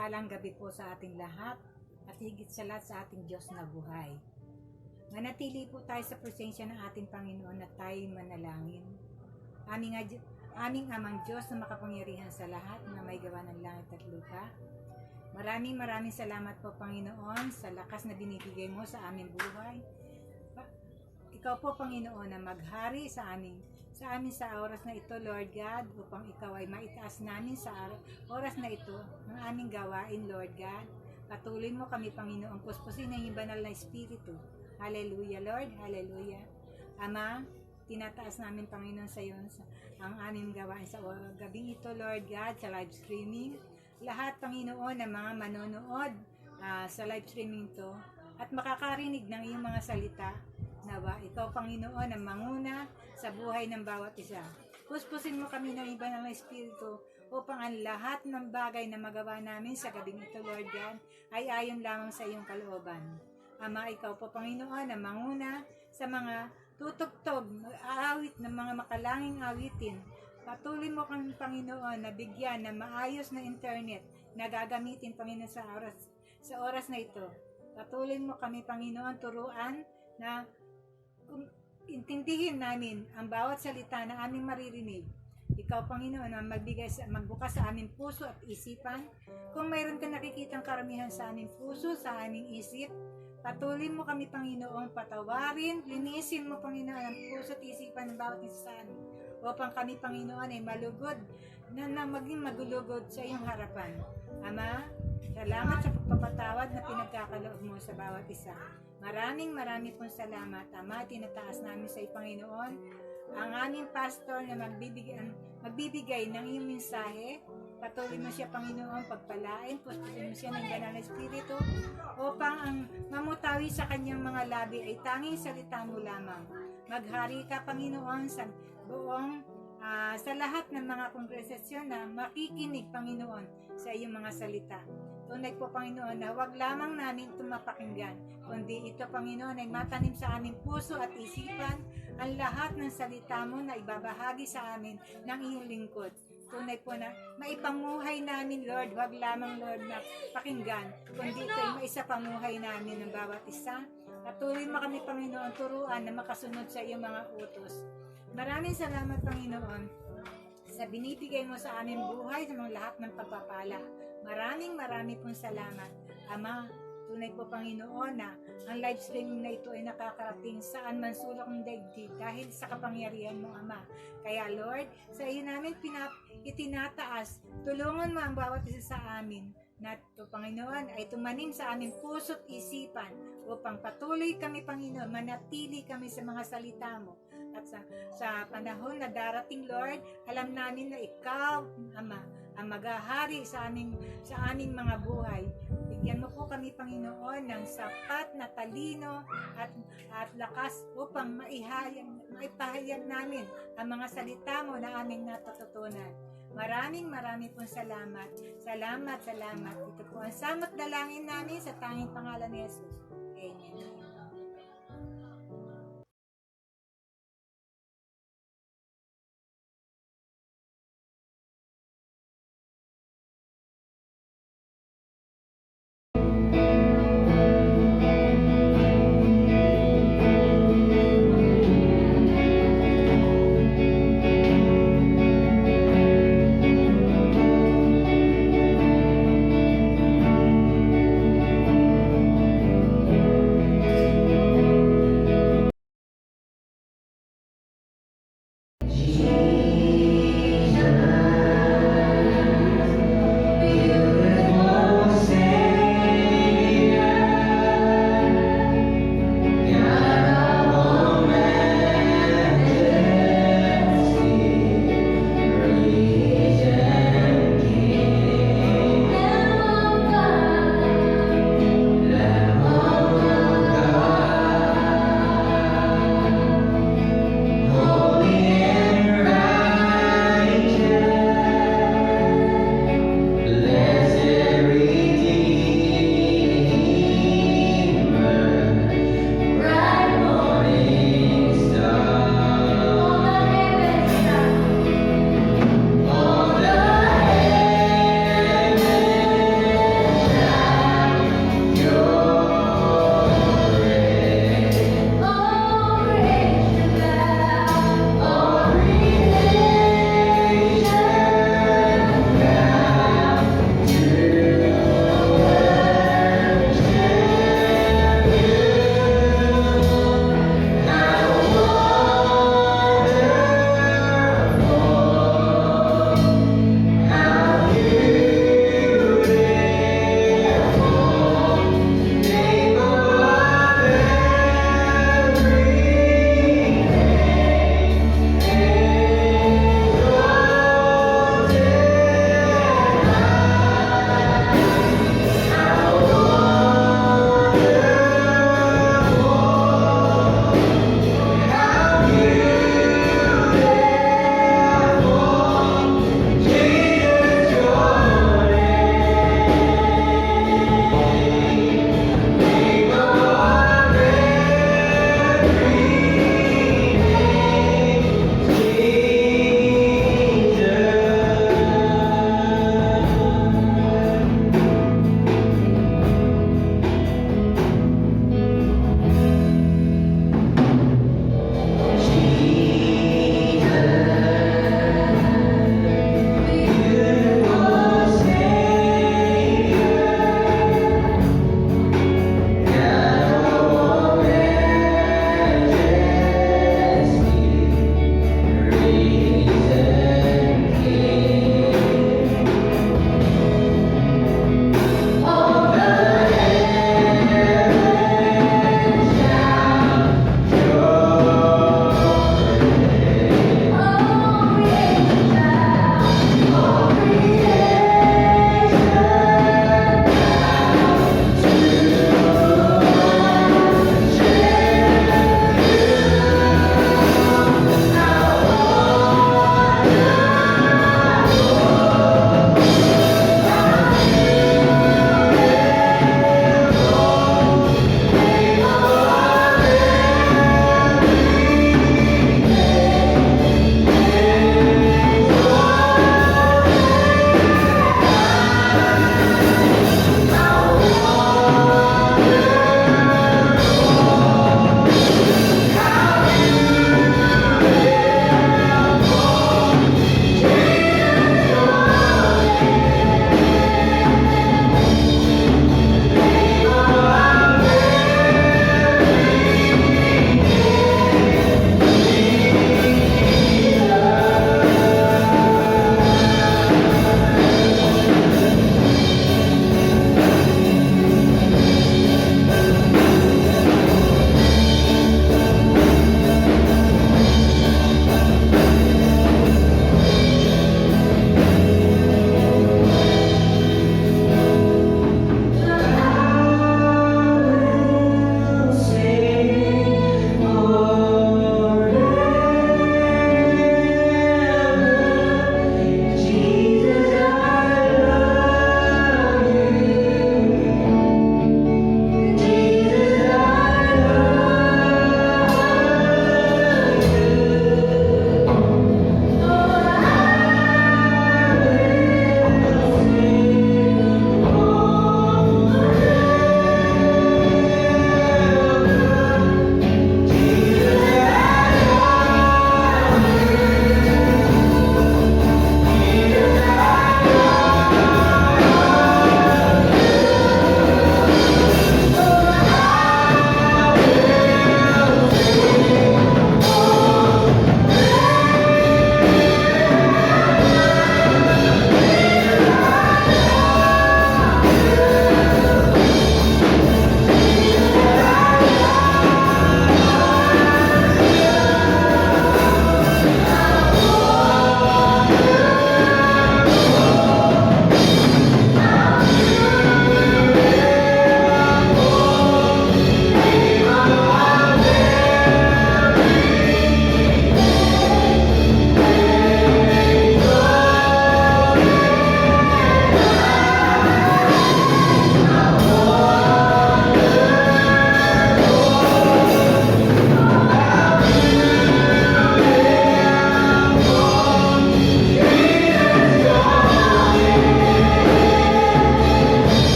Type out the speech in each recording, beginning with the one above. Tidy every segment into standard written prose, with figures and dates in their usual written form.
mapagpalang gabi po sa ating lahat at higit sa lahat sa ating Diyos na buhay. Manatili po tayo sa presensya ng ating Panginoon at tayo manalangin. Aming Amang Diyos na makapangyarihan sa lahat na may gawa ng langit at lupa. Maraming salamat po, Panginoon, sa lakas na binibigay mo sa aming buhay. Ikaw po, Panginoon, na maghari sa amin sa oras na ito, Lord God, upang ikaw ay maitaas namin sa oras na ito ng aming gawain, Lord God. Patuloy mo kami, Panginoon, puspusin ng iyong banal na Espiritu. Hallelujah, Lord, hallelujah. Ama, tinataas namin, Panginoon, sa iyo ang aming gawain sa gabing ito, Lord God, sa live streaming. Lahat, Panginoon, ng mga manonood sa live streaming to at makakarinig ng iyong mga salita, nawa ikaw, Panginoon, ang manguna sa buhay ng bawat isa. Puspusin mo kami ng iba ng Espiritu upang ang lahat ng bagay na magawa namin sa gabing ito, Lord God, ay ayon lamang sa iyong kalooban. Ama, ikaw po, Panginoon, ang manguna sa mga tutugtog, aawit ng mga makalanging awitin. Patuloy mo kami, Panginoon, na bigyan ng maayos na internet na gagamitin, Panginoon, sa oras na ito. Patuloy mo kami, Panginoon, turuan na intindihin namin ang bawat salita na aming maririnig. Ikaw, Panginoon, ang magbukas sa aming puso at isipan. Kung mayroon ka nakikitang karamihan sa aming puso, sa aming isip, patuloy mo kami, Panginoon, patawarin, linisin mo, Panginoon, ang puso at isipan ng bawat isa sa amin. Upang kami, Panginoon, ay malugod na maging magulugod sa iyong harapan. Ama, salamat sa pagpapatawad na pinagkakaloob mo sa bawat isa. Maraming pong salamat, Ama. Tinataas namin sa iyo, Panginoon, ang aming pastor na magbibigay ng iyong mensahe. Patuloy mo siya, Panginoon, pagpalain, puspusin mo siya ng banal na Espiritu upang ang mamutawi sa kanyang mga labi ay tanging salita mo lamang. Maghari ka, Panginoon, sa buong sa lahat ng mga kongresasyon na makikinig, Panginoon, sa iyong mga salita. Tunay po, Panginoon, na huwag lamang namin tumapakinggan, kundi ito, Panginoon, ay matanim sa aming puso at isipan ang lahat ng salita mo na ibabahagi sa amin ng iyong lingkod. Tunay po na maipamuhay namin, Lord, huwag lamang, Lord, na pakinggan, kundi ito ay maisapamuhay namin ng bawat isa. Patuloy mo kami, Panginoon, turuan na makasunod sa iyong mga utos. Maraming salamat, Panginoon, sa binibigay mo sa aming buhay, sa mga lahat ng pagpapala. Maraming pong salamat, Ama. Tunay po, Panginoon, na ang live streaming na ito ay nakakarating saan man sulok ng daigdig dahil sa kapangyarihan mo, Ama. Kaya, Lord, sa iyo namin itinataas, tulungan mo ang bawat isa sa amin na ito, Panginoon, ay tumanim sa aming puso't isipan upang patuloy kami, Panginoon, manatili kami sa mga salita mo. At sa panahon na darating, Lord, alam namin na ikaw, Ama, ang maghahari sa aming mga buhay. Bigyan mo po kami, Panginoon, ng sapat na talino at lakas upang maipahayag namin ang mga salita mo na aming natututunan. Maraming pong salamat. Salamat. Ito po ang samot dalangin namin sa tanging pangalan ni Jesus. Amen.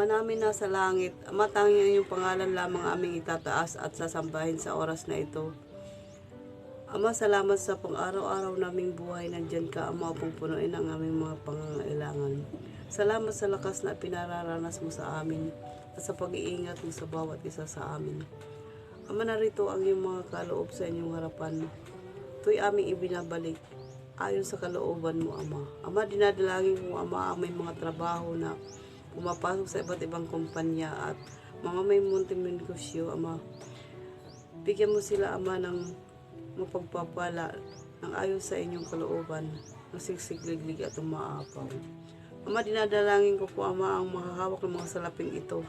Ama namin nasa langit, Ama, tanging ang iyong pangalan lamang aming itataas at sasambahin sa oras na ito. Ama, salamat sa pang-araw-araw naming buhay. Nandyan ka, Ama, upang punuin ang aming mga pangangailangan. Salamat sa lakas na pinararanas mo sa amin at sa pag-iingat mo sa bawat isa sa amin. Ama, narito ang iyong mga kaloob sa inyong harapan. Ito'y aming ibinabalik ayon sa kalooban mo, Ama. Ama, dinadalangin mo, Ama, ang may mga trabaho na pumapasok sa iba't ibang kumpanya at mga may munting negosyo, Ama. Bigyan mo sila, Ama, ng mapagpapala ng ayon sa inyong kalooban, ng sigsigliglig at umaapaw. Ama, dinadalangin ko po, Ama, ang mahahawak ng mga salaping ito.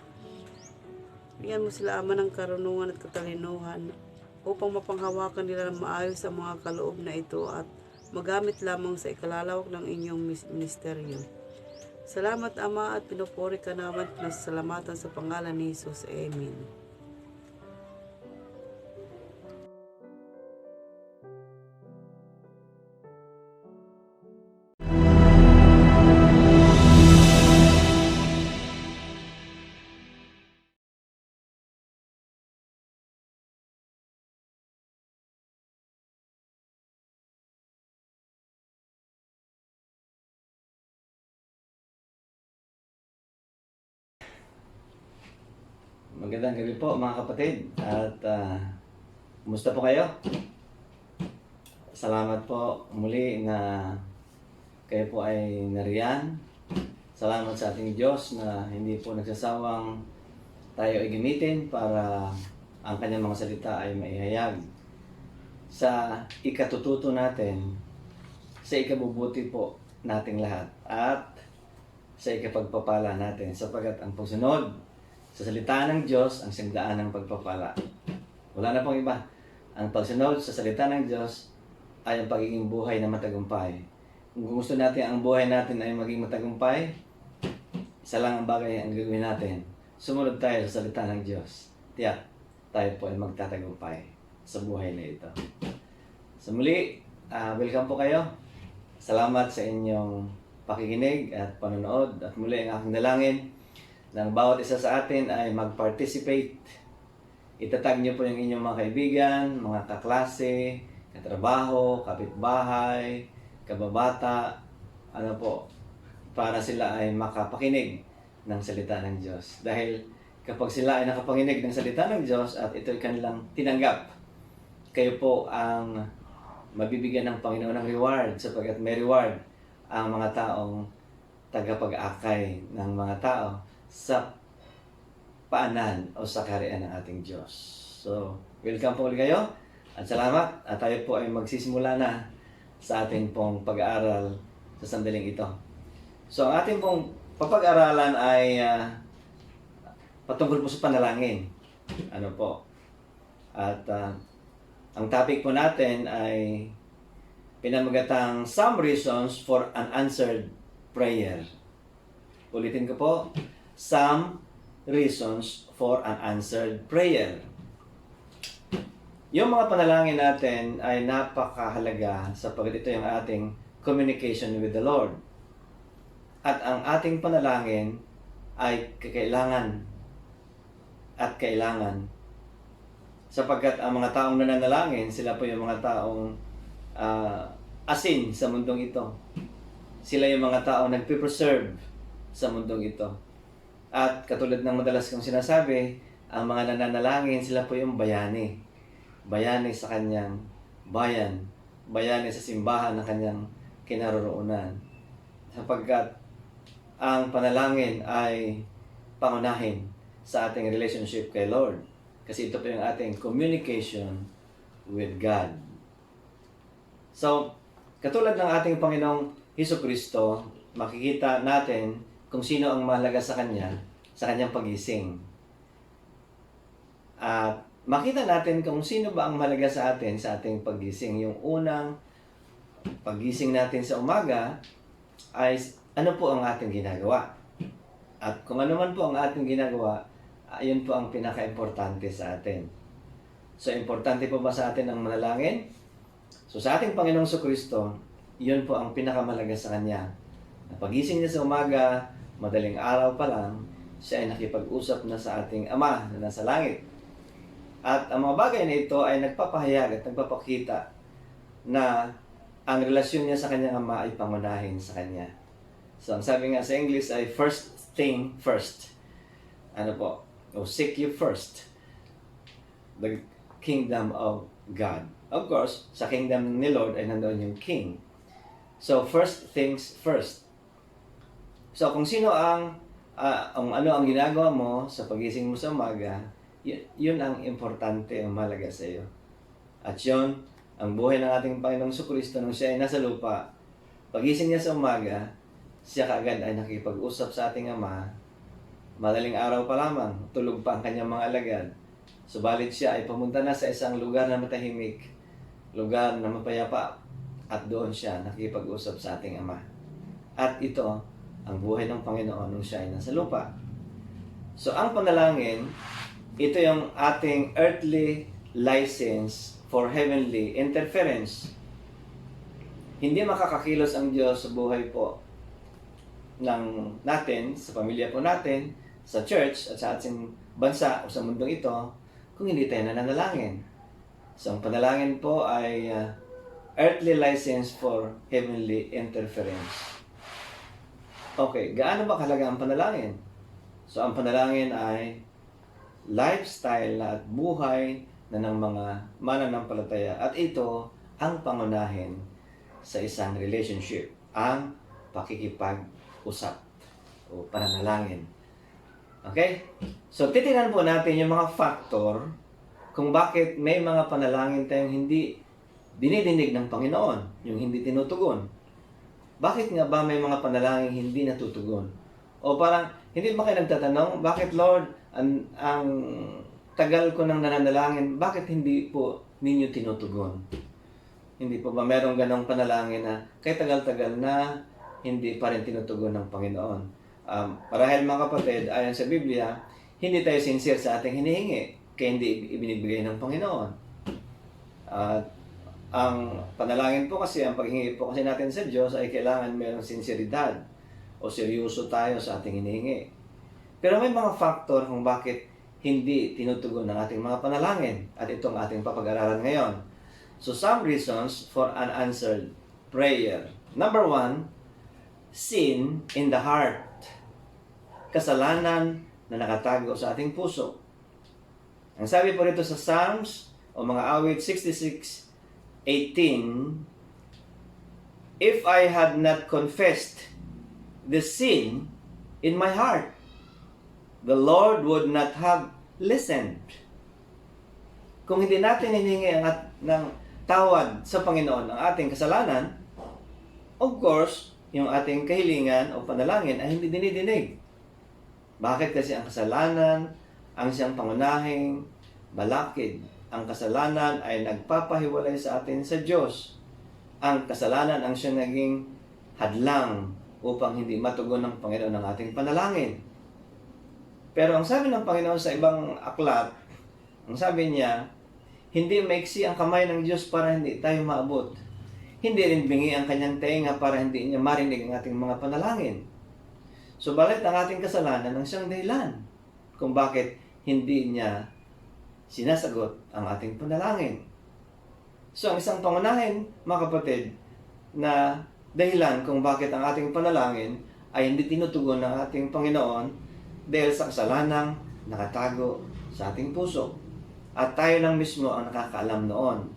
Bigyan mo sila, Ama, ng karunungan at katalinuhan upang mapanghawakan nila ng maayos ang mga kaloob na ito at magamit lamang sa ikalalawak ng inyong ministeryo. Salamat, Ama, at pinupuri ka naman at nasasalamatan sa pangalan ni Jesus. Amen. Magandang gabi po mga kapatid at kumusta po kayo? Salamat po muli na kayo po ay nariyan. Salamat sa ating Diyos na hindi po nagsasawang tayo ay gamitin para ang kanyang mga salita ay maihayag sa ikatututo natin, sa ikabubuti po nating lahat at sa ikapagpapala natin sapagkat ang pagsunod sa salita ng Diyos ang siyang ng pagpapala. Wala na pong iba. Ang pagsunod sa salita ng Diyos ay ang pagiging buhay na matagumpay. Kung gusto natin ang buhay natin ay maging matagumpay, isa lang ang bagay ang gagawin natin. Sumunod tayo sa salita ng Diyos. Tiyak, tayo po ay magtatagumpay sa buhay na ito. So muli, welcome po kayo. Salamat sa inyong pakikinig at panonood. At muli ang aking dalangin ng bawat isa sa atin ay mag-participate. Itatag niyo po yung inyong mga kaibigan, mga kaklase, katrabaho, kapitbahay, kababata, para sila ay makapakinig ng salita ng Diyos. Dahil kapag sila ay nakapakinig ng salita ng Diyos at ito'y kanilang tinanggap, kayo po ang mabibigyan ng Panginoon ng reward sapagkat may reward ang mga taong tagapag-akay ng mga tao sa paanan o sa kaharian ng ating Diyos. So, welcome po ulit kayo at salamat at tayo po ay magsisimula na sa ating pong pag-aaral sa sandaling ito. So, ang ating pong papag-aralan ay patungkol po sa panalangin. At ang topic po natin ay pinamagatang Some Reasons for Unanswered Prayer. Ulitin ko po, Some Reasons for Unanswered Prayer. Yung mga panalangin natin ay napakahalaga sapagkat ito yung ating communication with the Lord. At ang ating panalangin ay kailangan sapagkat ang mga taong nananalangin, sila po yung mga taong asin sa mundong ito. Sila yung mga taong nagpipreserve sa mundong ito. At katulad ng madalas kong sinasabi, ang mga nananalangin, sila po yung bayani. Bayani sa kanyang bayan. Bayani sa simbahan na kanyang kinaroroonan. Sapagkat ang panalangin ay pangunahin sa ating relationship kay Lord. Kasi ito po yung ating communication with God. So, katulad ng ating Panginoong Hesukristo, makikita natin kung sino ang mahalaga sa kanyang pagising. At makita natin kung sino ba ang mahalaga sa atin sa ating pagising. Yung unang pagising natin sa umaga ay ano po ang ating ginagawa. At kung ano man po ang ating ginagawa, ayun po ang pinaka-importante sa atin. So, importante po ba sa atin ang manalangin? So, sa ating Panginoong Jesucristo, yun po ang pinakamahalaga sa Kanya. Pagising niya sa umaga, madaling araw pa lang, siya ay nakipag-usap na sa ating Ama na nasa langit. At ang mga bagay na ito ay nagpapahayag at nagpapakita na ang relasyon niya sa kanyang Ama ay pangunahin sa kanya. So, ang sabi nga sa English ay first thing first. Ano po? Seek you first the kingdom of God. Of course, sa kingdom ni Lord ay nandoon yung king. So, first things first. So, kung sino ang ano ang ginagawa mo sa pagising mo sa umaga, yun ang importante, ang mahalaga sa iyo. At yun, ang buhay ng ating Panginoong Jesucristo nung siya ay nasa lupa, pagising niya sa umaga, siya kaagad ay nakipag-usap sa ating Ama. Madaling araw pa lamang, tulog pa ang kanyang mga alagad. Subalit siya ay pumunta na sa isang lugar na matahimik, lugar na mapayapa, at doon siya nakipag-usap sa ating Ama. At ito, ang buhay ng Panginoon nung siya ay nasa lupa. So, ang panalangin, ito yung ating earthly license for heavenly interference. Hindi makakakilos ang Diyos sa buhay po natin, sa pamilya po natin, sa church at sa ating bansa o sa mundong ito kung hindi tayo nananalangin. So, ang panalangin po ay earthly license for heavenly interference. Okay, gaano ba kahalaga ang panalangin? So, ang panalangin ay lifestyle at buhay na ng mga mananampalataya. At ito ang pangunahin sa isang relationship, ang pakikipag-usap o pananalangin. Okay? So, titingnan po natin yung mga factor kung bakit may mga panalangin tayong hindi dinidinig ng Panginoon, yung hindi tinutugon. Bakit nga ba may mga panalangin hindi natutugon? O parang, hindi ba kayo nagtatanong, bakit Lord, ang tagal ko nang nananalangin, bakit hindi po ninyo tinutugon? Hindi po ba merong ganong panalangin na kay tagal-tagal na hindi pa rin tinutugon ng Panginoon? Marahil mga kapatid, ayon sa Biblia, hindi tayo sincere sa ating hinihingi, kaya hindi ibinibigay ng Panginoon. Ang panalangin po kasi, ang paghingi po kasi natin sa Diyos ay kailangan mayroong sinseridad o seryoso tayo sa ating hinihingi. Pero may mga factor kung bakit hindi tinutugon ng ating mga panalangin at itong ating papag-aralan ngayon. So, some reasons for unanswered prayer. Number 1, sin in the heart. Kasalanan na nakatago sa ating puso. Ang sabi po rito sa Psalms o mga awit 66:18, if I had not confessed the sin in my heart, the Lord would not have listened. Kung hindi natin hiningi ng tawad sa Panginoon ang ating kasalanan, of course, yung ating kahilingan o panalangin ay hindi dinidinig. Bakit? Kasi ang kasalanan ang siyang pangunahing balakid. Ang kasalanan ay nagpapahiwalay sa atin sa Diyos. Ang kasalanan ang siyang naging hadlang upang hindi matugon ng Panginoon ang ating panalangin. Pero ang sabi ng Panginoon sa ibang aklat, ang sabi niya, hindi maiksi ang kamay ng Diyos para hindi tayo maabot. Hindi rin bingi ang kanyang tenga para hindi niya marinig ang ating mga panalangin. Subalit ang ating kasalanan ang siyang dahilan kung bakit hindi niya sinasagot ang ating panalangin. So, ang isang pangunahin, mga kapatid, na dahilan kung bakit ang ating panalangin ay hindi tinutugon ng ating Panginoon dahil sa kasalanang nakatago sa ating puso. At tayo lang mismo ang nakakaalam noon.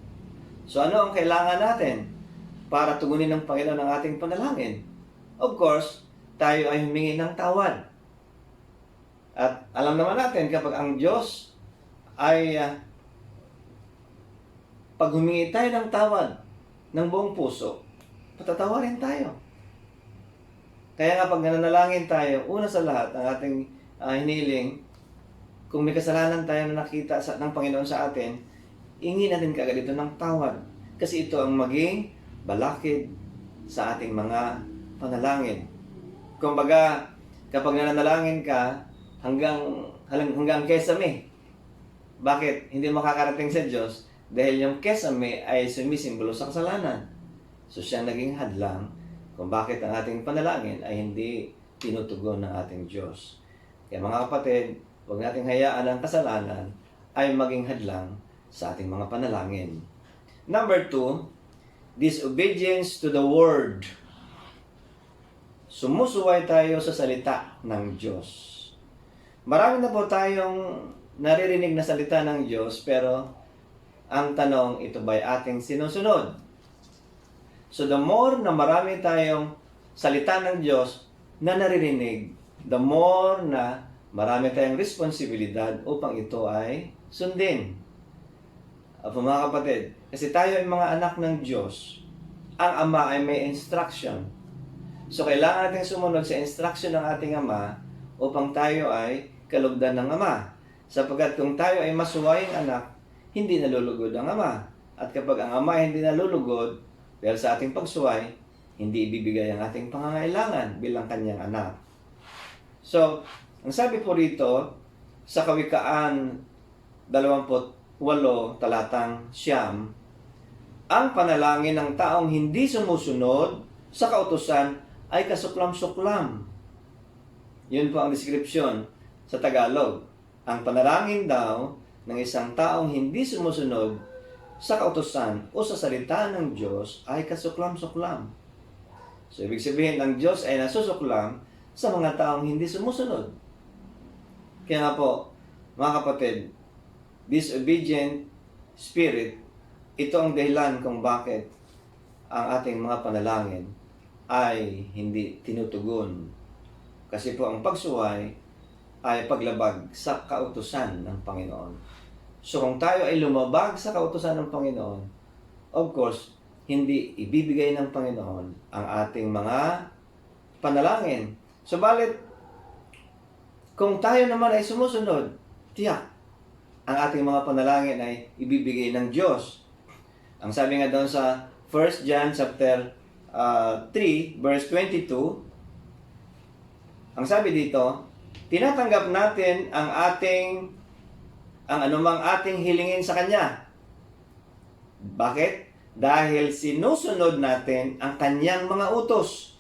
So, ano ang kailangan natin para tugunin ng Panginoon ang ating panalangin? Of course, tayo ay humingi ng tawad. At alam naman natin kapag ang Diyos ay pag humingi tayo ng tawad ng buong puso, patatawarin tayo. Kaya nga pag nananalangin tayo, una sa lahat, ang ating hiniling, kung may kasalanan tayo na nakita ng Panginoon sa atin, ingin natin kaagad ito ng tawad. Kasi ito ang maging balakid sa ating mga panalangin. Kumbaga, kapag nananalangin ka, hanggang kesame. Bakit? Hindi makakarating sa Diyos dahil yung kesame ay sumisimbolo sa kasalanan. So siya naging hadlang kung bakit ang ating panalangin ay hindi tinutugon ng ating Diyos. Kaya mga kapatid, huwag nating hayaan ang kasalanan ay maging hadlang sa ating mga panalangin. Number 2, disobedience to the word. Sumusuway tayo sa salita ng Diyos. Marami na po tayong naririnig na salita ng Diyos, pero ang tanong, ito ba'y ating sinusunod? So the more na marami tayong salita ng Diyos na naririnig, the more na marami tayong responsibilidad upang ito ay sundin. Mga kapatid, kasi tayo ay mga anak ng Diyos, ang Ama ay may instruction. So kailangan natin sumunod sa instruction ng ating Ama upang tayo ay kalugdan ng Ama. Sapagkat kung tayo ay masuwaying anak, hindi nalulugod ang Ama. At kapag ang Ama ay hindi nalulugod, dahil sa ating pagsuway, hindi ibibigay ang ating pangangailangan bilang kanyang anak. So, ang sabi po rito, sa Kawikaan 28, talatang 9, ang panalangin ng taong hindi sumusunod sa kautusan ay kasuklam-suklam. Yun po ang description sa Tagalog. Ang panalangin daw ng isang taong hindi sumusunod sa kautusan o sa salita ng Diyos ay kasuklam-suklam. So, ibig sabihin, ang Diyos ay nasusuklam sa mga taong hindi sumusunod. Kaya nga po, mga kapatid, disobedient spirit, ito ang dahilan kung bakit ang ating mga panalangin ay hindi tinutugon. Kasi po ang pagsuway ay paglabag sa kautusan ng Panginoon. So kung tayo ay lumabag sa kautusan ng Panginoon, of course, hindi ibibigay ng Panginoon ang ating mga panalangin. Subalit, kung tayo naman ay sumusunod, tiyak, ang ating mga panalangin ay ibibigay ng Diyos. Ang sabi nga doon sa 1 John chapter 3, verse 22, ang sabi dito, tinatanggap natin ang anumang ating hilingin sa Kanya. Bakit? Dahil sinusunod natin ang Kanyang mga utos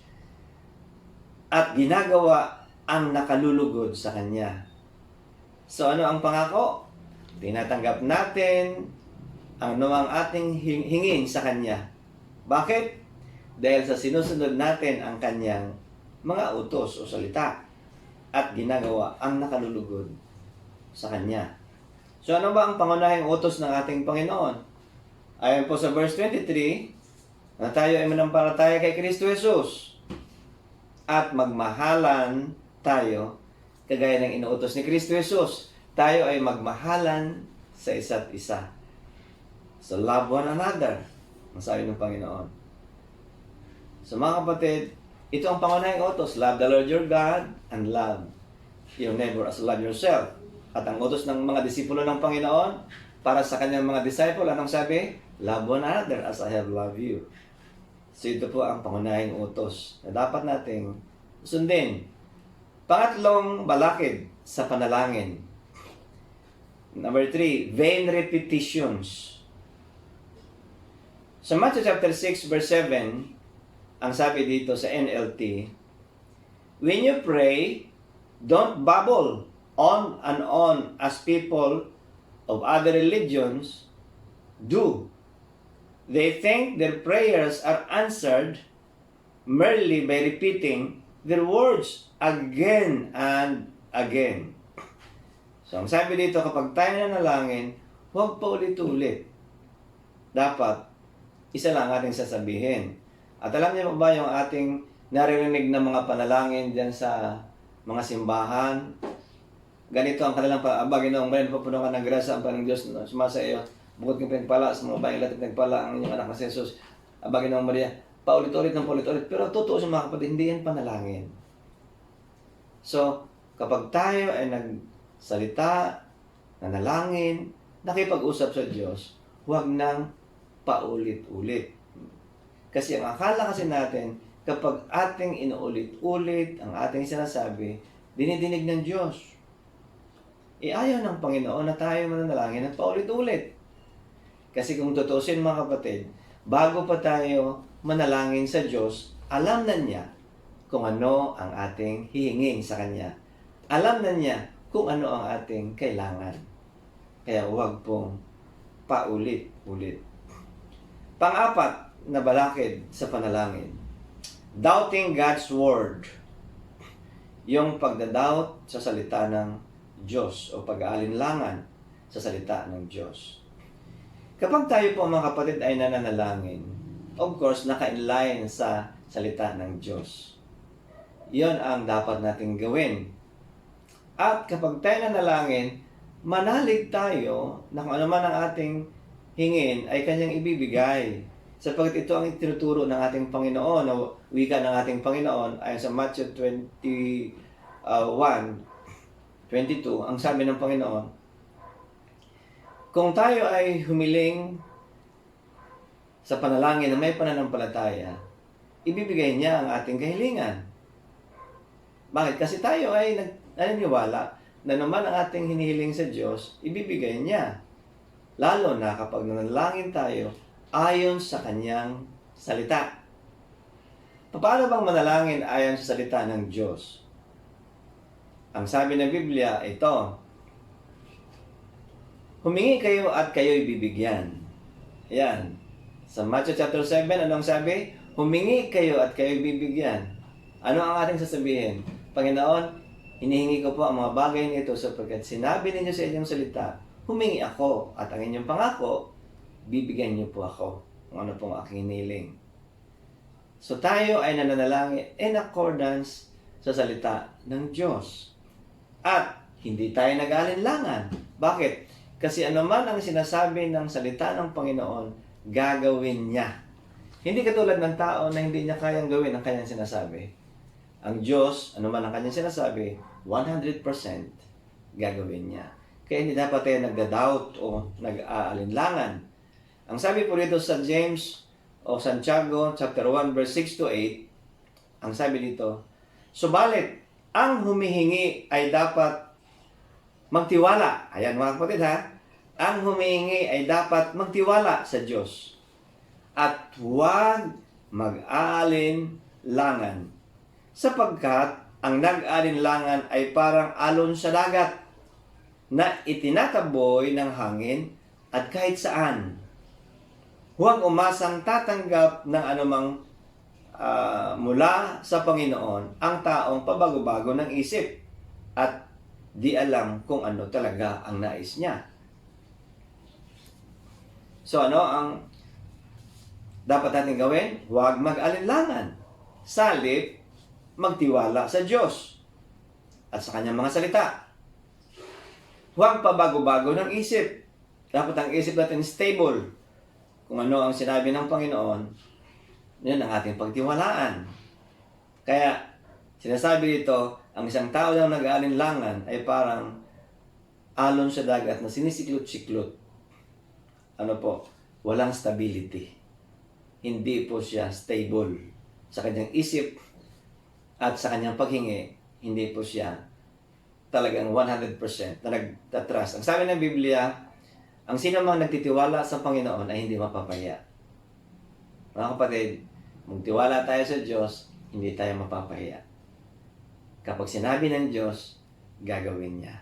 at ginagawa ang nakalulugod sa Kanya. So ano ang pangako? Tinatanggap natin ang anumang ating hingin sa Kanya. Bakit? Dahil sa sinusunod natin ang Kanyang mga utos o salita at ginagawa ang nakalulugod sa Kanya. So ano ba ang pangunahing utos ng ating Panginoon? Ayon po sa verse 23, na tayo ay manampalataya kay Kristo Jesus at magmahalan tayo kagaya ng inuutos ni Kristo Jesus. Tayo ay magmahalan sa isa't isa. So love one another, ang sabi ng Panginoon. So mga kapatid, ito ang pangunahing utos. Love the Lord your God and love your neighbor as love yourself. At ang utos ng mga disipulo ng Panginoon para sa kanyang mga disciple, anong sabi? Love one another as I have loved you. So ito po ang pangunahing utos na dapat nating sundin. Pangatlong balakid sa panalangin. Number 3, vain repetitions. Sa Matthew chapter 6 verse 7, ang sabi dito sa NLT, when you pray, don't babble on and on as people of other religions do. They think their prayers are answered merely by repeating their words again and again. So, ang sabi dito, kapag tayo nanalangin, huwag pa ulit-ulit. Dapat, isa lang ating sasabihin. At alam niyo ba yung ating naririnig na mga panalangin dyan sa mga simbahan? Ganito ang kanilang Panginoong Maria, papuno ka ng grasya ang Panginoong Diyos sumasa iyo. Bukod kang pinagpala sa mga bayan lahat pinagpala ang inyong anak na si Jesus. Panginoong Maria, paulit-ulit ng paulit-ulit. Pero totoo sa mga kapatid, hindi yan panalangin. So, kapag tayo ay nagsalita, nanalangin, nakipag-usap sa Diyos, huwag nang paulit-ulit. Kasi ang akala kasi natin, kapag ating inuulit-ulit ang ating sinasabi, dinidinig ng Diyos. Ayaw ng Panginoon na tayo mananalangin at paulit-ulit. Kasi kung tutusin mga kapatid, bago pa tayo manalangin sa Diyos, alam na niya kung ano ang ating hihingin sa Kanya. Alam na niya kung ano ang ating kailangan. Kaya huwag pong paulit-ulit. Pang-apat na balakid sa panalangin. Doubting God's Word. Yung pagdadoubt sa salita ng Diyos o pag-aalinlangan sa salita ng Diyos. Kapag tayo po mga kapatid ay nananalangin, of course, naka-inline sa salita ng Diyos. Iyon ang dapat nating gawin. At kapag tayo nanalangin, manalig tayo na kung ano man ang ating hingin ay kanyang ibibigay. Sapagkat ito ang itinuturo ng ating Panginoon, na wika ng ating Panginoon, ayon sa Matthew 21:22, ang sabi ng Panginoon, kung tayo ay humiling sa panalangin na may pananampalataya, ibibigay niya ang ating kahilingan. Bakit? Kasi tayo ay naniniwala na naman ang ating hinihiling sa Diyos, ibibigay niya. Lalo na kapag nanalangin tayo ayon sa kanyang salita. Paano bang manalangin ayon sa salita ng Diyos? Ang sabi ng Biblia, ito, humingi kayo at kayo'y bibigyan. Ayan. Sa Matthew chapter 7, anong sabi? Humingi kayo at kayo'y bibigyan. Ano ang ating sasabihin? Panginoon, hinihingi ko po ang mga bagay nito sapagkat sinabi ninyo sa inyong salita, humingi ako at ang inyong pangako, bibigyan niyo po ako kung ano pong aking hiniling. So tayo ay nananalangin in accordance sa salita ng Diyos. At hindi tayo nag-aalinlangan. Bakit? Kasi anuman ang sinasabi ng salita ng Panginoon, gagawin niya. Hindi katulad ng tao na hindi niya kayang gawin ang kanyang sinasabi. Ang Diyos, anuman ang kanyang sinasabi, 100% gagawin niya. Kaya hindi dapat tayo nagda-doubt o nag-aalinlangan. Ang sabi po dito sa James o Santiago chapter 1 verse 6 to 8, ang sabi dito, subalit, ang humihingi ay dapat magtiwala. Ayan mga kapatid ha. Ang humihingi ay dapat magtiwala sa Diyos. At huwag mag-aalinlangan. Sapagkat ang nag-aalinlangan ay parang alon sa dagat na itinataboy ng hangin at kahit saan. Huwag umasang tatanggap ng anumang mula sa Panginoon ang taong pabago-bago ng isip at di alam kung ano talaga ang nais niya. So ano ang dapat natin gawin? Huwag mag-alinlangan. Salip, magtiwala sa Diyos at sa kanyang mga salita. Huwag pabago-bago ng isip. Dapat ang isip natin stable. Kung ano ang sinabi ng Panginoon, yan ang ating pagtiwalaan. Kaya, sinasabi dito, ang isang tao lang nag-aalinlangan ay parang alon sa dagat na sinisiklot-siklot. Ano po? Walang stability. Hindi po siya stable sa kanyang isip at sa kanyang paghingi. Hindi po siya talagang 100% na nagtatras. Ang sabi ng Biblia, ang sino mang nagtitiwala sa Panginoon ay hindi mapapaya. Mga kapatid, magtiwala tayo sa Diyos, hindi tayo mapapahiya. Kapag sinabi ng Diyos, gagawin niya.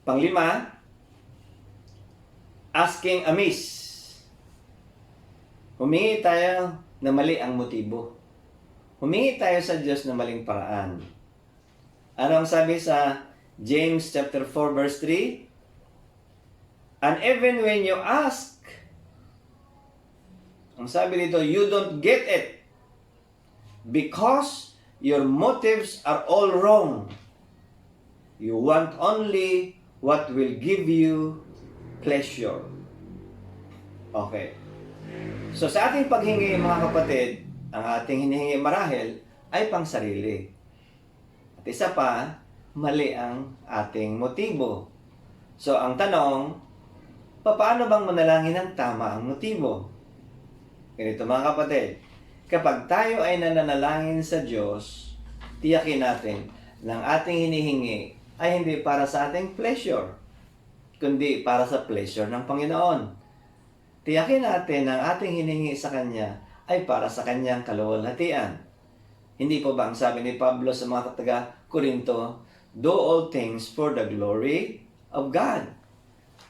Panglima, asking amiss. Humingi tayo na mali ang motibo. Humingi tayo sa Diyos na maling paraan. Ano ang sabi sa James chapter 4 verse 3? And even when you ask, ang sabi dito, you don't get it because your motives are all wrong. You want only what will give you pleasure. Okay. So sa ating paghingi mga kapatid, ang ating hinihingi marahil ay pang sarili. At isa pa, mali ang ating motibo. So ang tanong, paano bang manalangin ng tama ang motibo? Ganito mga kapatid, kapag tayo ay nananalangin sa Diyos, tiyakin natin na ang ating hinihingi ay hindi para sa ating pleasure, kundi para sa pleasure ng Panginoon. Tiyakin natin na ang ating hinihingi sa Kanya ay para sa Kanyang kaluwalhatian. Hindi po ba ang sabi ni Pablo sa mga taga-Korinto, do all things for the glory of God.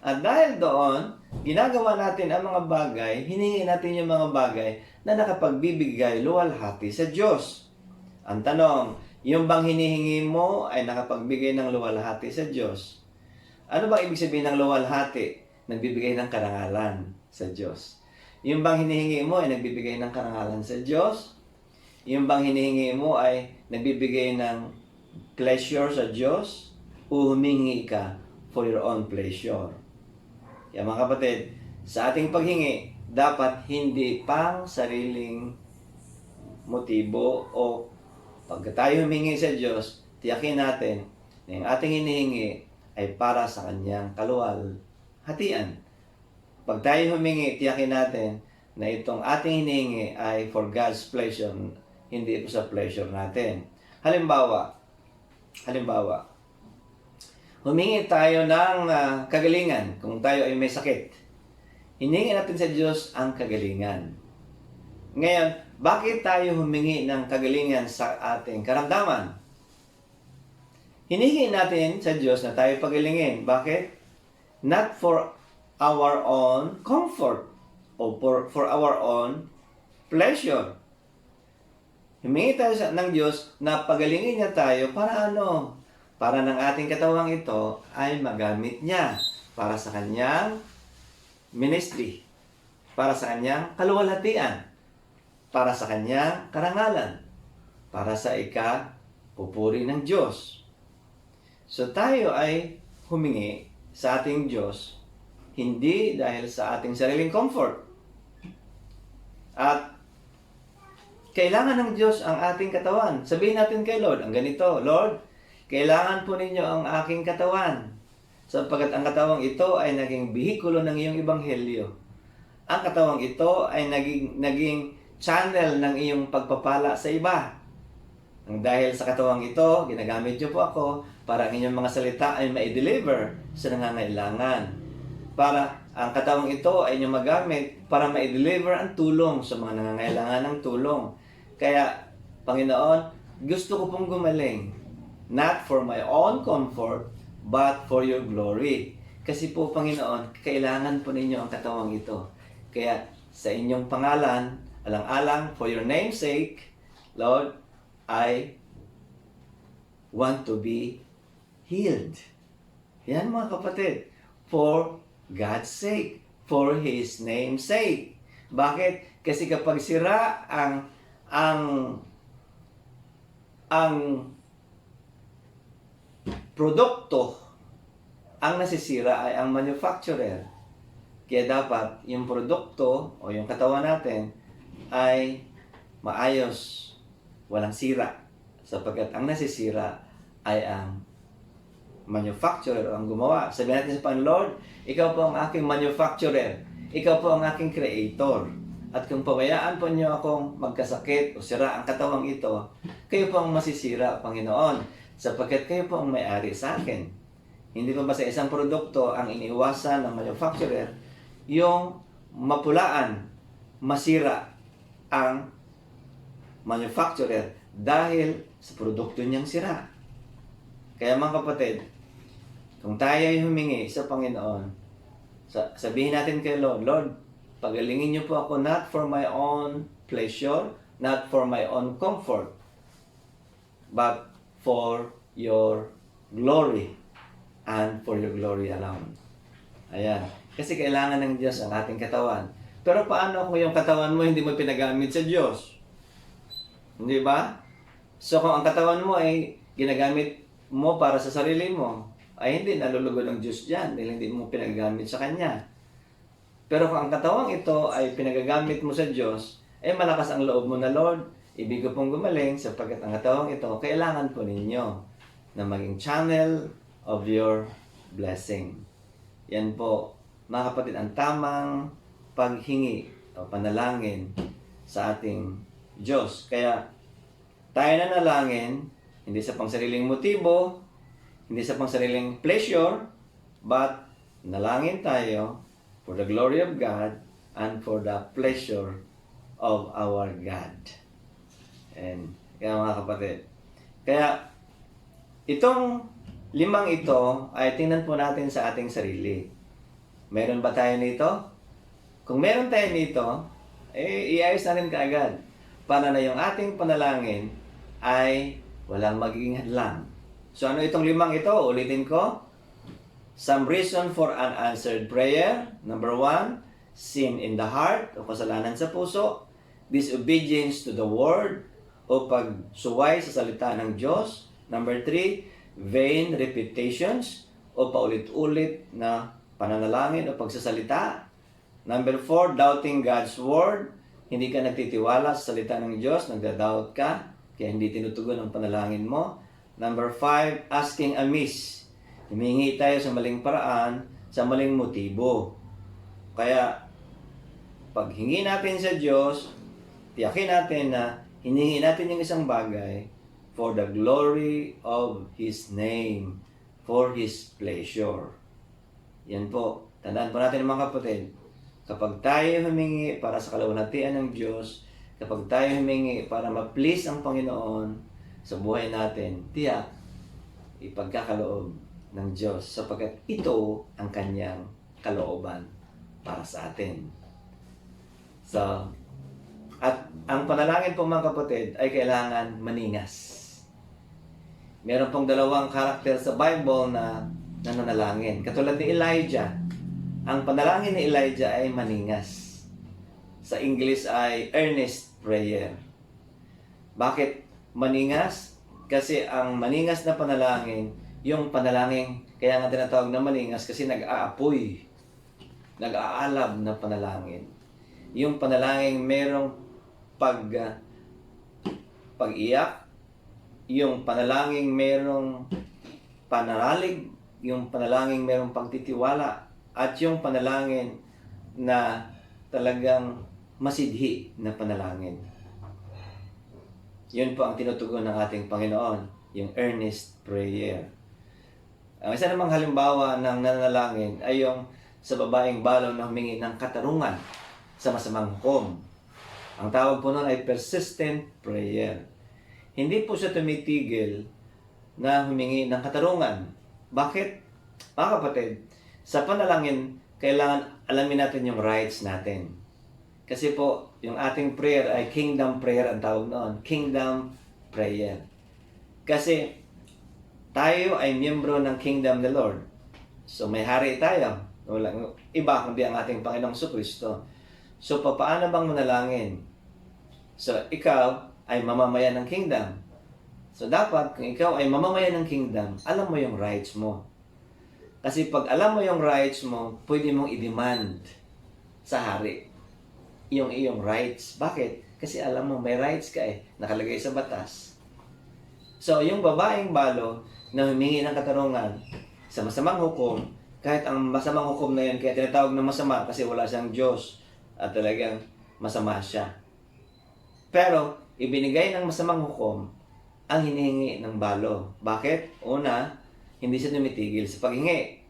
At dahil doon, ginagawa natin ang mga bagay, hiningi natin yung mga bagay na nakapagbibigay luwalhati sa Diyos. Ang tanong, yung bang hinihingi mo ay nakapagbigay ng luwalhati sa Diyos? Ano bang ibig sabihin ng luwalhati? Nagbibigay ng karangalan sa Diyos. Yung bang hinihingi mo ay nagbibigay ng karangalan sa Diyos? Yung bang hinihingi mo ay nagbibigay ng pleasure sa Diyos? O humingi ka for your own pleasure? Kaya mga kapatid, sa ating paghingi, dapat hindi pang sariling motibo o pag tayo humingi sa Diyos, tiyakin natin na yung ating hinihingi ay para sa Kanyang kaluwalhatian. Pag tayo humingi, tiyakin natin na itong ating hinihingi ay for God's pleasure, hindi ito sa pleasure natin. Halimbawa, humingi tayo ng kagalingan kung tayo ay may sakit. Hiningi natin sa Diyos ang kagalingan. Ngayon, bakit tayo humingi ng kagalingan sa ating karamdaman? Hiningi natin sa Diyos na tayo pagalingin. Bakit? Not for our own comfort o for our own pleasure. Humingi tayo ng Diyos na pagalingin niya tayo para ano? Para ng ating katawang ito ay magamit niya para sa kanyang ministry, para sa kanyang kaluwalhatian, para sa kanyang karangalan, para sa ikapupuri ng Diyos. So tayo ay humingi sa ating Diyos, hindi dahil sa ating sariling comfort. At kailangan ng Diyos ang ating katawan. Sabihin natin kay Lord, ang ganito, Lord, kailangan po ninyo ang aking katawan, sapagkat ang katawang ito ay naging bihikulo ng iyong ebanghelyo. Ang katawang ito ay naging channel ng iyong pagpapala sa iba. Ang dahil sa katawang ito, ginagamit niyo po ako para ang inyong mga salita ay ma-deliver sa nangangailangan. Para ang katawang ito ay inyong magamit para ma-deliver ang tulong sa mga nangangailangan ng tulong. Kaya, Panginoon, gusto ko pong gumaling. Not for my own comfort, but for your glory. Kasi po, Panginoon, kailangan po ninyo ang katawang ito. Kaya, sa inyong pangalan, alang-alang, for your name's sake, Lord, I want to be healed. Yan mga kapatid. For God's sake. For His name's sake. Bakit? Kasi kapag sira ang produkto, ang nasisira ay ang manufacturer. Kaya dapat yung produkto o yung katawan natin ay maayos, walang sira. Sapagkat ang nasisira ay ang manufacturer o ang gumawa. Sabihin natin sa Panginoon, Lord, ikaw po ang aking manufacturer. Ikaw po ang aking creator. At kung pabayaan po niyo akong magkasakit o sira ang katawang ito, kayo po ang masisira, Panginoon. Sapagkat kayo po ang may-ari sa akin. Hindi pa ba sa isang produkto ang iniiwasan ng manufacturer yung mapulaan, masira ang manufacturer dahil sa produkto niyang sira. Kaya mga kapatid, kung tayo ay humingi sa Panginoon, sabihin natin kay Lord, Lord, pagalingin niyo po ako not for my own pleasure, not for my own comfort, but for your glory and for your glory alone. Ayan. Kasi kailangan ng Diyos ang ating katawan. Pero paano kung yung katawan mo hindi mo pinagamit sa Diyos? Hindi ba? So kung ang katawan mo ay ginagamit mo para sa sarili mo, ay hindi nalulugod ng Diyos dyan dahil hindi mo pinagamit sa Kanya. Pero kung ang katawang ito ay pinagagamit mo sa Diyos, ay malakas ang loob mo na, Lord, ibig ko pong gumaling sapagkat ang katawang ito, kailangan po ninyo na maging channel of your blessing. Yan po, mga kapatid, ang tamang paghingi o panalangin sa ating Diyos. Kaya, tayo nanalangin, hindi sa pangsariling motibo, hindi sa pangsariling pleasure, but nalangin tayo for the glory of God and for the pleasure of our God. And kaya mga kapatid, kaya Itong limang ito ay tingnan po natin sa ating sarili. Meron ba tayo nito? Kung meron tayo nito, iayos na rin kaagad. Para na yung ating panalangin ay walang magiging hadlang. So ano itong limang ito? Ulitin ko. Some reason for unanswered prayer. Number 1, sin in the heart o kasalanan sa puso. Disobedience to the word o pagsuway sa salita ng Diyos. Number 3, vain repetitions o paulit-ulit na pananalangin o pagsasalita. Number 4, doubting God's word. Hindi ka nagtitiwala sa salita ng Diyos, nagda-doubt ka, kaya hindi tinutugon ang panalangin mo. Number 5, asking amiss. Humingi tayo sa maling paraan, sa maling motibo. Kaya, pag hingi natin sa Diyos, tiyakin natin na hinihingi natin yung isang bagay for the glory of His name, for His pleasure. Yan po. Tandaan po natin mga kapatid, kapag tayo humingi para sa kalawalhatian ng Diyos, kapag tayo humingi para ma-please ang Panginoon sa buhay natin, tiyak, ipagkakaloob ng Diyos sapagkat ito ang kanyang kalooban para sa atin. So, at ang panalangin po mga kapatid ay kailangan maningas. Meron pong dalawang karakter sa Bible na nananalangin. Katulad ni Elijah. Ang panalangin ni Elijah ay maningas. Sa English ay earnest prayer. Bakit maningas? Kasi ang maningas na panalangin, yung panalangin, kaya nga tinatawag na maningas kasi nag-aapoy, nag-aalab na panalangin. Yung panalangin merong pag-iyak, yung panalangin merong pananalig, yung panalangin merong pagtitiwala, at yung panalangin na talagang masidhi na panalangin. Yun po ang tinutugon ng ating Panginoon, yung earnest prayer. Ang isa namang halimbawa ng nananalangin ay yung sa babaeng balaw na humingi ng katarungan sa masamang hukom. Ang tawag po nun ay persistent prayer. Hindi po siya tumitigil na humingi ng katarungan. Bakit? Mga kapatid, sa panalangin, kailangan alamin natin yung rights natin. Kasi po, yung ating prayer ay kingdom prayer ang tawag noon. Kingdom prayer. Kasi tayo ay miyembro ng kingdom ni Lord. So may hari tayo. Walang iba kundi ang ating Panginoong Jesucristo. So paano bang manalangin? So ikaw ay mamamayan ng kingdom. So dapat kung ikaw ay mamamayan ng kingdom, alam mo yung rights mo. Kasi pag alam mo yung rights mo, pwede mong i-demand sa hari yung iyong rights. Bakit? Kasi alam mo may rights ka nakalagay sa batas. So yung babaeng balo na humingi ng katarungan sa masamang hukom, kahit ang masamang hukom na yan, kaya tinatawag na masama kasi wala siyang Diyos at talagang masama siya. Pero, ibinigay ng masamang hukom ang hinihingi ng balo. Bakit? Una, hindi siya tumitigil sa paghingi.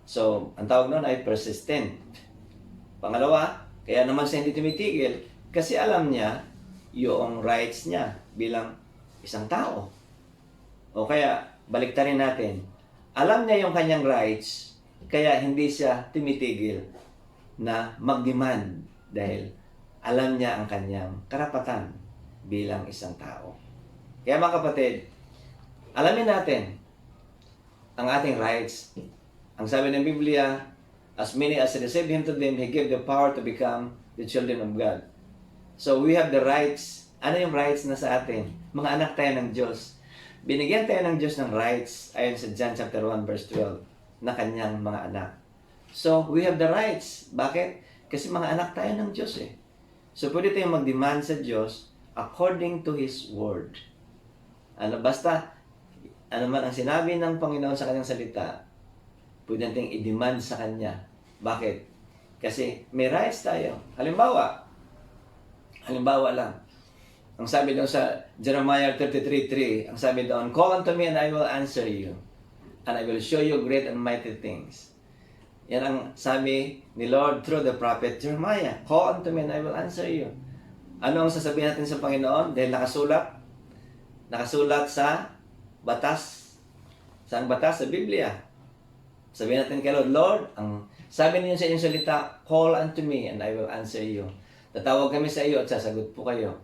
So, ang tawag nun ay persistent. Pangalawa, kaya naman siya hindi tumitigil kasi alam niya yung rights niya bilang isang tao. O kaya, baliktarin natin. Alam niya yung kanyang rights, kaya hindi siya tumitigil na mag-demand dahil alam niya ang kanyang karapatan bilang isang tao. Kaya mga kapatid, alamin natin ang ating rights. Ang sabi ng Biblia, as many as received Him to them, He gave the power to become the children of God. So we have the rights. Ano yung rights na sa atin? Mga anak tayo ng Diyos. Binigyan tayo ng Diyos ng rights ayon sa John chapter 1 verse 12 na kanyang mga anak. So, we have the rights. Bakit? Kasi mga anak tayo ng Diyos So, pwede tayong mag-demand sa Diyos according to His Word. Basta, ano man ang sinabi ng Panginoon sa kanyang salita, pwede natin i-demand sa Kanya. Bakit? Kasi may rights tayo. Halimbawa lang, ang sabi doon sa Jeremiah 33:3, ang sabi doon, call unto me and I will answer you, and I will show you great and mighty things. Yan ang sabi ni Lord through the prophet Jeremiah. Call unto me and I will answer you. Ano ang sasabihin natin sa Panginoon? Dahil nakasulat sa batas. Saan batas? Sa Biblia. Sabihin natin kay Lord, Lord, ang sabi niyo sa inyong salita, call unto me and I will answer you. Tatawag kami sa iyo at sasagot po kayo.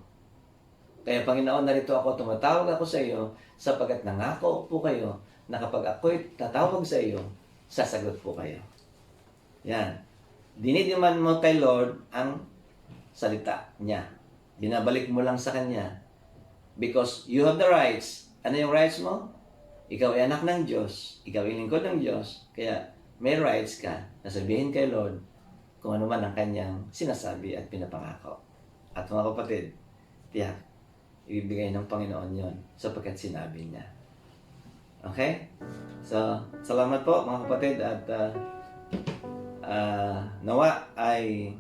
Kaya Panginoon, narito ako, tumatawag ako sa iyo sapagkat nangako po kayo na kapag ako'y tatawag sa iyo, sasagot po kayo. Yan. Dinidiman mo kay Lord ang salita niya. Binabalik mo lang sa Kanya. Because you have the rights. Ano yung rights mo? Ikaw ay anak ng Diyos. Ikaw ay lingkod ng Diyos. Kaya may rights ka na sabihin kay Lord kung ano man ang Kanyang sinasabi at pinapangako. At mga kapatid, tiyak, ibibigay ng Panginoon yon sapagkat sinabi niya. Okay? So, salamat po mga kapatid at nawa ay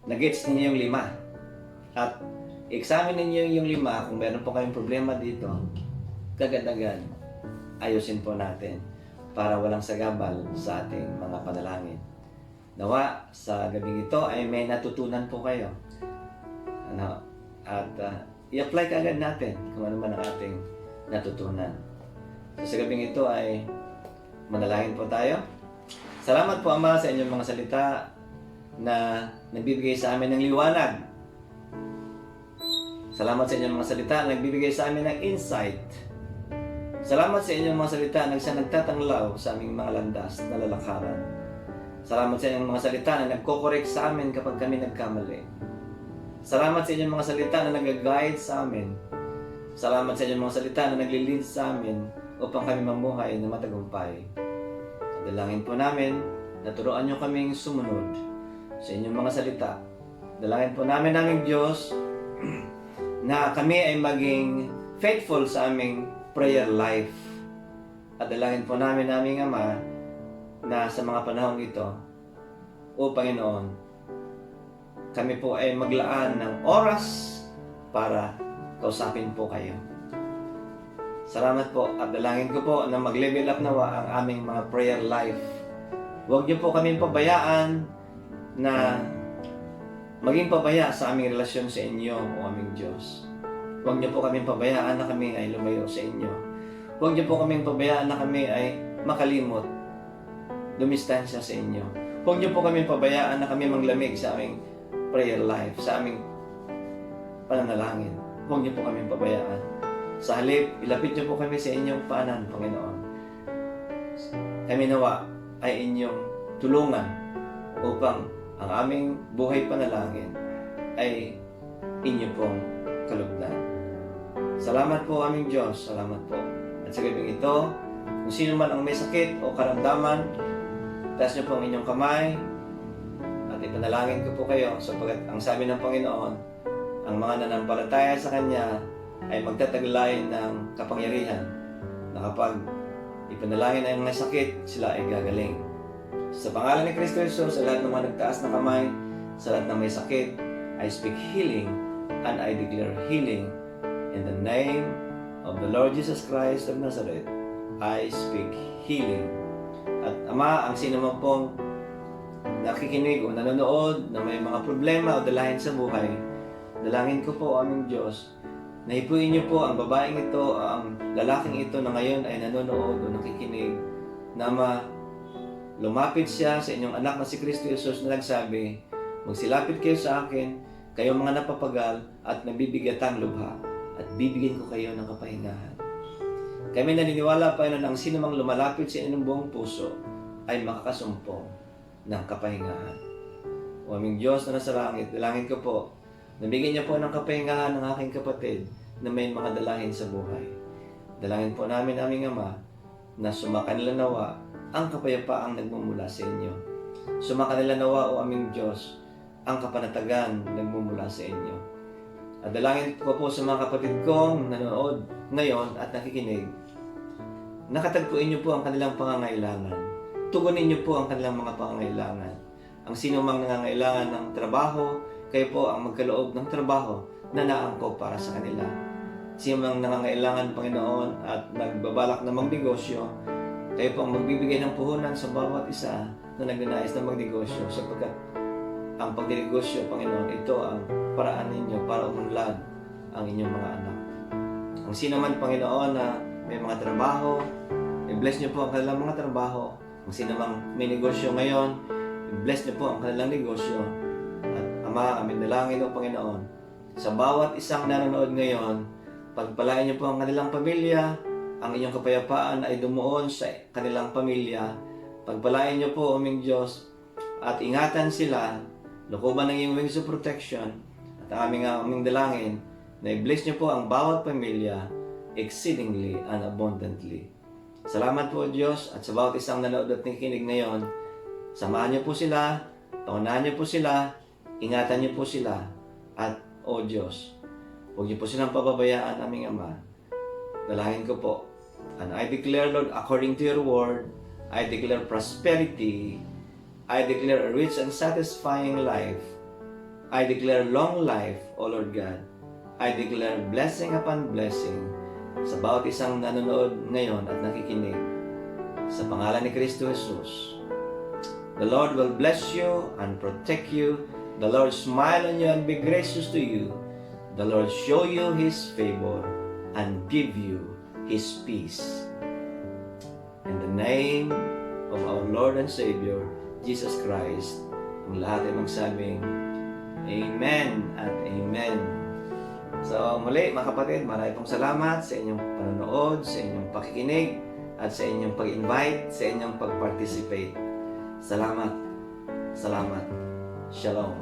nag-gets ninyo yung 5. At examine ninyo yung 5 kung meron po kayong problema dito, kagad-agad ayusin po natin para walang sagabal sa ating mga panalangin. Nawa sa gabing ito ay may natutunan po kayo. At i-apply kaagad natin kung ano man ang ating natutunan. So, sa gabing ito ay manalangin po tayo. Salamat po Ama sa inyong mga salita na nagbibigay sa amin ng liwanag. Salamat sa inyong mga salita na nagbibigay sa amin ng insight. Salamat sa inyong mga salita na nagtatanglaw sa aming mga landas na lalakaran. Salamat sa inyong mga salita na nagko-correct sa amin kapag kami nagkamali. Salamat sa inyong mga salita na nag-guide sa amin. Salamat sa inyong mga salita na nagli-lead sa amin upang kami mamuhay na matagumpay. Dalangin po namin na turuan niyo kaming sumunod sa inyong mga salita. Dalangin po namin aming Diyos na kami ay maging faithful sa aming prayer life. At dalangin po namin aming Ama na sa mga panahong ito, O Panginoon, kami po ay maglaan ng oras para kausapin po kayo. Salamat po at dalangin ko po na mag-level up nawa ang aming mga prayer life. Huwag niyo po kami pabayaan na maging pabaya sa aming relasyon sa inyo, O aming Diyos. Huwag niyo po kami pabayaan na kami ay lumayo sa inyo. Huwag niyo po kami pabayaan na kami ay makalimot, dumistansya sa inyo. Huwag niyo po kami pabayaan na kami manglamig sa aming prayer life, sa aming pananalangin. Huwag niyo po kami pabayaan. Sa halip, ilapit niyo po kami sa inyong paanan, Panginoon. Kami nawa ay inyong tulungan upang ang aming buhay panalangin ay inyo pong kalugdan. Salamat po aming Diyos. Salamat po. At sa gabing ito, kung sino man ang may sakit o karamdaman, taas niyo po ang inyong kamay at ipanalangin ko po kayo sapagkat ang sabi ng Panginoon, ang mga nanampalataya sa Kanya ay magtataglay ng kapangyarihan na kapag ipanalangin ay mga sakit, sila ay gagaling. Sa pangalan ni Kristo Jesus, sa lahat ng mga nagtaas na kamay, sa lahat ng may sakit, I speak healing and I declare healing in the name of the Lord Jesus Christ of Nazareth. I speak healing. At Ama, ang sino man pong nakikinig o nanonood na may mga problema o dalahin sa buhay, dalangin ko po aming Diyos na hipuin niyo po ang babaeng ito, ang lalaking ito na ngayon ay nanonood o nakikinig, na lumapit siya sa inyong anak na si Kristo Jesus na nagsabi, magsilapit kayo sa akin, kayo mga napapagal at nabibigatang lubha, at bibigyan ko kayo ng kapahingahan. Kami naniniwala pa na ang sino mang lumalapit sa inyong buong puso ay makakasumpong ng kapahingahan. O aming Diyos na nasa langit, dalangin ko po, nabigyan niyo po ng kapahingahan ng aking kapatid na may mga dalahin sa buhay. Dalangin po namin aming Ama na sumakanila nawa ang kapayapaang nagmumula sa inyo. Sumakanila nawa, O aming Diyos, ang kapanatagan nagmumula sa inyo. At dalangin ko po sa mga kapatid kong nanonood ngayon at nakikinig, nakatagpuin niyo po ang kanilang pangangailangan. Tugunin niyo po ang kanilang mga pangangailangan. Ang sino mang nangangailangan ng trabaho, kayo po ang magkaloob ng trabaho na naangkop para sa kanila. Sino mang nangangailangan, Panginoon, at nagbabalak na magnegosyo, kayo po ang magbibigay ng puhunan sa bawat isa na nagnanais na magnegosyo sapagkat ang pagnegosyo, Panginoon, ito ang paraan ninyo para umunlad ang inyong mga anak. Ang sino man, Panginoon, na may mga trabaho, i-bless niyo po ang kanilang mga trabaho. Kung sino mang may negosyo ngayon, i-bless niyo po ang kanilang negosyo. At Ama, aming dalangin o Panginoon, sa bawat isang nanonood ngayon, pagpalain niyo po ang kanilang pamilya, ang inyong kapayapaan ay dumuon sa kanilang pamilya. Pagpalain niyo po, aming Diyos, at ingatan sila, lukuban ng iyong wings of protection, at ang aming dalangin, na i-bless niyo po ang bawat pamilya exceedingly and abundantly. Salamat po, Diyos, at sa bawat isang nanood at nakikinig ngayon, samahan niyo po sila, paunahan niyo po sila, ingatan niyo po sila, at, O Diyos, huwag niyo po silang pababayaan, aming Ama. Dalangin ko po. And I declare, Lord, according to your word, I declare prosperity, I declare a rich and satisfying life, I declare long life, O Lord God. I declare blessing upon blessing sa bawat isang nanonood ngayon at nakikinig. Sa pangalan ni Kristo Jesus, the Lord will bless you and protect you. The Lord smile on you and be gracious to you. The Lord show you His favor and give you His peace. In the name of our Lord and Savior, Jesus Christ, ang lahat ay magsabing, Amen at Amen. So muli mga kapatid, marami pong salamat sa inyong panonood, sa inyong pakikinig, at sa inyong pag-invite, sa inyong pag-participate. Salamat. Salamat. Shalom.